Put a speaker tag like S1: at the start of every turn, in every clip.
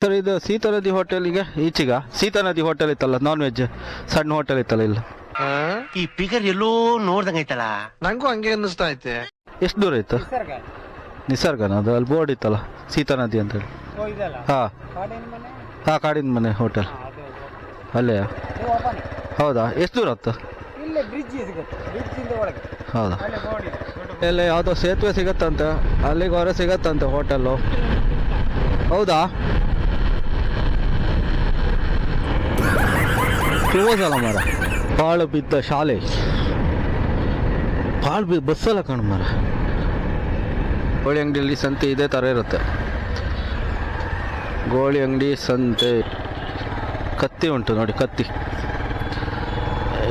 S1: Sir ಇದು ಸೀತಾ ನದಿ ಹೋಟೆಲಿಗೆ ಈಚೆಗ ಸೀತಾ ನದಿ ಹೋಟೆಲ್ ಇತ್ತಲ್ಲ ನಾನ್ ವೆಜ್ ಸಣ್ಣ ಹೋಟೆಲ್ ಇತ್ತಲ್ಲ ಇಲ್ಲ
S2: ಈ ಫಿಗರ್ ಎಲ್ಲೋ ನೋಡ್ದಂಗೈತಲ್ಲ.
S3: ನಂಗೂ ಹಂಗೆ ಅನ್ನಿಸ್ತಾ ಐತೆ.
S1: ಎಷ್ಟು ದೂರ ಇತ್ತು? ನಿಸರ್ಗನ ಅದು ಅಲ್ಲಿ ಬೋರ್ಡ್ ಇತ್ತಲ್ಲ ಸೀತಾ ನದಿ ಅಂತೇಳಿ. ಹಾ ಹಾ ಕಾಡಿನ ಮನೆ ಹೋಟೆಲ್ ಅಲ್ಲೇ. ಹೌದಾ ಎಷ್ಟು ದೂರ ಆಯ್ತು? ಹೌದಾ ಎಲ್ಲ ಯಾವುದೋ ಸೇತುವೆ ಸಿಗತ್ತಂತೆ ಅಲ್ಲಿಗೆ ಹೊರ ಸಿಗತ್ತಂತೆ ಹೋಟೆಲ್ಲು. ಹೌದಾ ಕ್ಲೋಸ್ ಅಲ್ಲ ಮರ. ಪಾಳು ಬಿದ್ದ ಶಾಲೆ ಪಾಳು ಬಿದ್ದ ಬಸ್ಸಲ್ಲ ಕಣ್ ಮರ. ಗೋಳಿ ಅಂಗಡಿಯಲ್ಲಿ ಸಂತೆ ಇದೇ ಥರ ಇರುತ್ತೆ. ಗೋಳಿ ಅಂಗಡಿ ಸಂತೆ. ಕತ್ತಿ ಉಂಟು ನೋಡಿ ಕತ್ತಿ.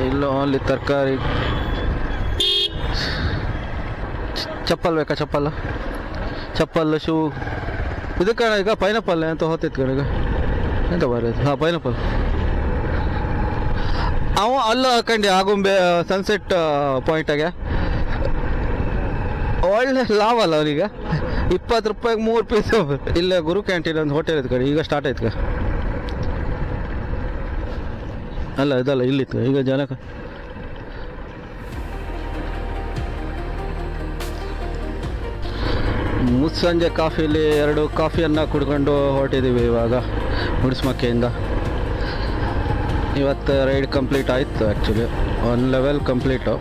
S1: ಇಲ್ಲೋ ಅಲ್ಲಿ ತರಕಾರಿ. ಚಪ್ಪಲ್ ಬೇಕಾ? ಚಪ್ಪಲ್ ಶೂ. ಇದು ಕಣ ಈಗ ಪೈನಾಪಲ್ ಅಂತ ಹೋಗ್ತಿತ್ತು ಕಣ ಈಗ ಎಂತ ಬರೋದು. ಹಾಂ ಪೈನಾಪಲ್ ಅವ ಅಲ್ಲ ಹಾಕಂಡು ಆಗುಂಬೆ ಸನ್ಸೆಟ್ ಪಾಯಿಂಟಾಗೆ ಒಳ್ಳೆ ಲಾಭ ಅಲ್ಲ ಅವನಿಗೆ. 20 ರೂಪಾಯಿಗೆ 3 ಪೀಸ್. ಇಲ್ಲ ಗುರು ಕ್ಯಾಂಟೀನ್ ಒಂದು ಹೋಟೆಲ್ ಇತ್ತು ಕಡೆ ಈಗ ಸ್ಟಾರ್ಟ್ ಆಯ್ತು ಅಲ್ಲ ಇದಲ್ಲ ಇಲ್ಲಿತ್ತು ಈಗ ಜನಕ್ಕೆ. ಮುಸ್ಸಂಜೆ ಕಾಫಿಲಿ 2 ಕಾಫಿಯನ್ನು ಕುಡ್ಕೊಂಡು ಹೊರಟಿದ್ದೀವಿ ಇವಾಗ ಮುಡಿಸ್ಮಕ್ಕೆಯಿಂದ. ಇವತ್ತು ರೈಡ್ ಕಂಪ್ಲೀಟ್ ಆಯಿತು. Actually 1 level complete.